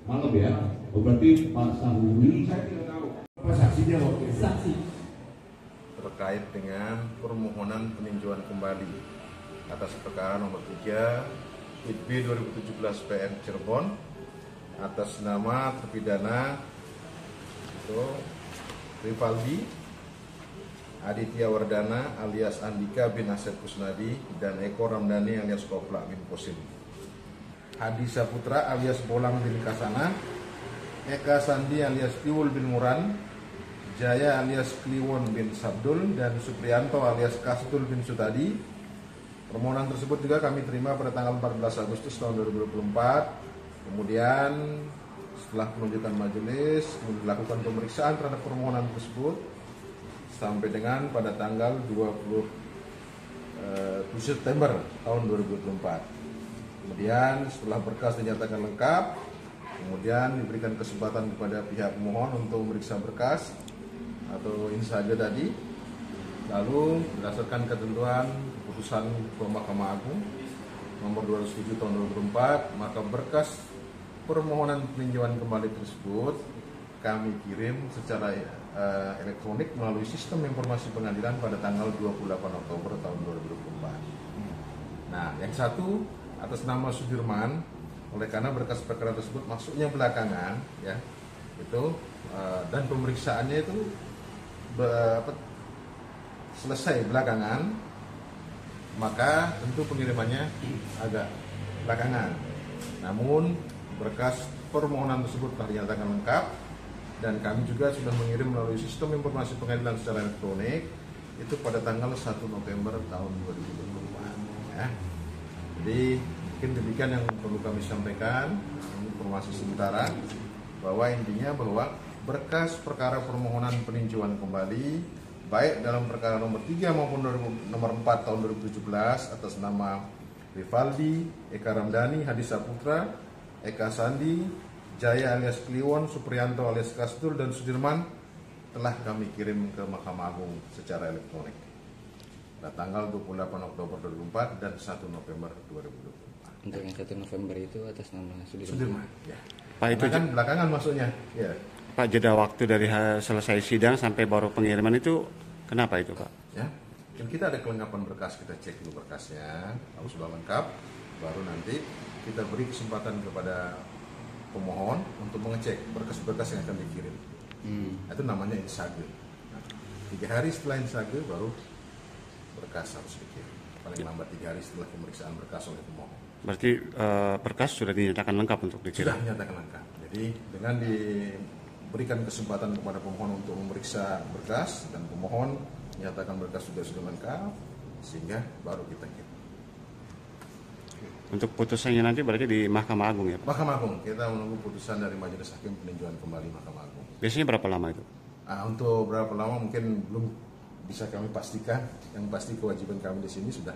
Malam ya, berarti Pak Sahuri saya tidak tahu apa saksinya waktu itu. Saksi terkait dengan permohonan peninjauan kembali atas perkara nomor 3 ITB 2017 PN Cirebon atas nama terpidana itu Rivaldi Aditya Wardana alias Andika bin Asep Kusnadi dan Eko Ramdhani alias Koplak bin Kosim, Hadi Saputra alias Bolang bin Kasana, Eka Sandi alias Tiwul bin Muran, Jaya alias Kliwon bin Sabdul, dan Suprianto alias Kastul bin Sutadi. Permohonan tersebut juga kami terima pada tanggal 14 Agustus tahun 2024. Kemudian setelah penunjukan majelis, dilakukan pemeriksaan terhadap permohonan tersebut sampai dengan pada tanggal 27 September tahun 2024. Kemudian setelah berkas dinyatakan lengkap, kemudian diberikan kesempatan kepada pihak pemohon untuk memeriksa berkas atau ini saja tadi. Lalu berdasarkan ketentuan keputusan Mahkamah Agung nomor 207 tahun 2024, maka berkas permohonan peninjauan kembali tersebut kami kirim secara elektronik melalui sistem informasi pengadilan pada tanggal 28 Oktober tahun 2024. Nah, yang satu atas nama Sudirman, oleh karena berkas perkara tersebut masuknya belakangan ya, itu dan pemeriksaannya itu selesai belakangan, maka tentu pengirimannya agak belakangan. Namun berkas permohonan tersebut telah dinyatakan lengkap dan kami juga sudah mengirim melalui sistem informasi pengadilan secara elektronik itu pada tanggal 1 November tahun 2024 ya. Jadi mungkin demikian yang perlu kami sampaikan, informasi sementara, bahwa intinya bahwa berkas perkara permohonan peninjauan kembali baik dalam perkara nomor 3 maupun nomor 4 tahun 2017 atas nama Rivaldi, Eka Ramdhani, Hadi Saputra, Eka Sandi, Jaya alias Kliwon, Suprianto alias Kastul, dan Sudirman telah kami kirim ke Mahkamah Agung secara elektronik pada tanggal 28 Oktober 2004 dan 1 November 2024. Untuk yang 1 November itu atas nama Sudirman ya. Pak, itu kan belakangan masuknya ya. Pak, jeda waktu dari selesai sidang sampai baru pengiriman itu kenapa itu Pak? Ya, dan kita ada kelengkapan berkas, kita cek dulu berkasnya, kalau sudah lengkap baru nanti kita beri kesempatan kepada pemohon untuk mengecek berkas-berkas yang akan dikirim. Itu namanya insage. Nah, 3 hari setelah insage baru berkas harus dikirim. Paling lambat 3 hari setelah pemeriksaan berkas oleh pemohon. Berarti berkas sudah dinyatakan lengkap untuk dikirim? Sudah dinyatakan lengkap. Jadi dengan diberikan kesempatan kepada pemohon untuk memeriksa berkas dan pemohon menyatakan berkas sudah lengkap, sehingga baru kita kirim. Untuk putusannya nanti berarti di Mahkamah Agung ya Pak? Mahkamah Agung, kita menunggu putusan dari Majelis Hakim peninjauan kembali Mahkamah Agung. Biasanya berapa lama itu? Untuk berapa lama mungkin belum bisa kami pastikan. Yang pasti kewajiban kami di sini sudah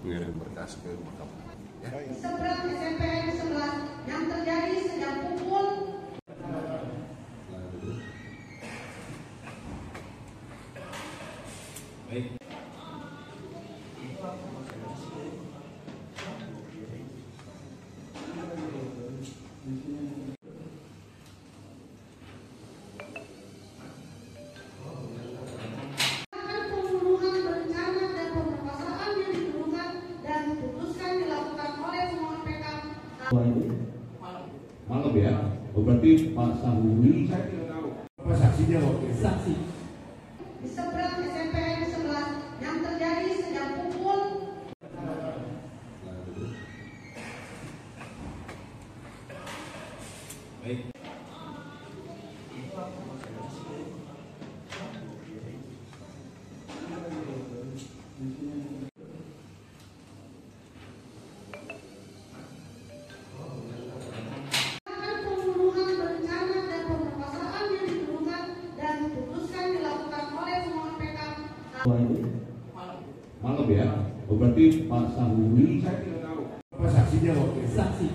mengirim berkas ke Mahkamah Agung. Ya. Seberang SMPN 11 yang terjadi sejak pukul Baik. pembunuhan berencana dan pemerkosaan yang dituduhkan dan diputuskan dilakukan oleh pemohon PK. Malam ya, berarti Pak Sahuri saya tidak tahu apa saksinya waktu itu. Saksi Di seberang SMPN 11 yang terjadi sejak pukul Baik. pembunuhan berencana dan pemerkosaan yang dituduhkan dan diputuskan dilakukan oleh pemohon PK. Malam ya, berarti berarti Pak Sahuri, saya tidak tahu. Apa saksinya waktu itu? Saksi.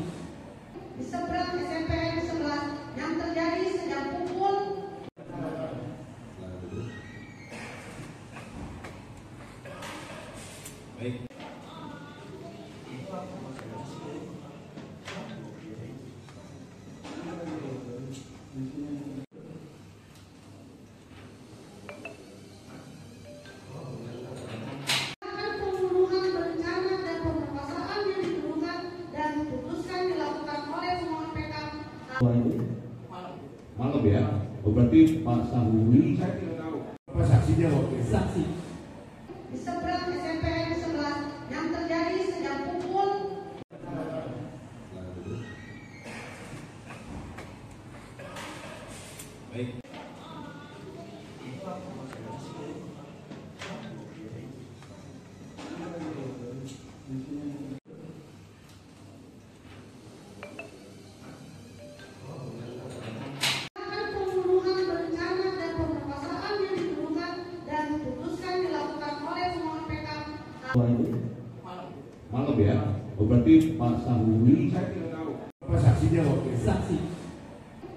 Di seberang SMPN 11 yang terjadi sejak pukul Baik. pembunuhan berencana dan pemerkosaan yang dituduhkan dan diputuskan dilakukan oleh pemohon PK. Malam ya. Oh, berarti Pak Sahuri, saya tidak tahu. Apa saksinya waktu itu? Saksi. Di seberang SMPN 11 yang terjadi sejak pukul Baik. pembunuhan berencana dan pemerkosaan yang dituduhkan dan diputuskan dilakukan oleh pemohon PK. Malam ya. Oh, berarti Pak Sahuri, saya tidak tahu. Apa saksinya waktu itu? Saksi.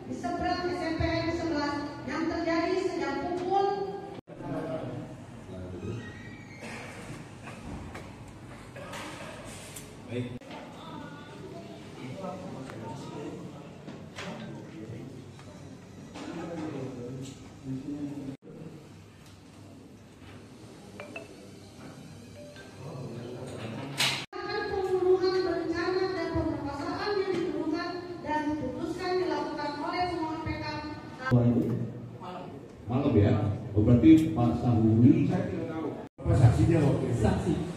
Di seberang SMPN 11 yang terjadi sejak pukul Baik. pembunuhan berencana dan pemerkosaan yang dituduhkan dan diputuskan dilakukan oleh pemohon PK. Malam ya. Oh, berarti Pak Sahuri, saya tidak tahu. Apa saksinya waktu itu? Saksi.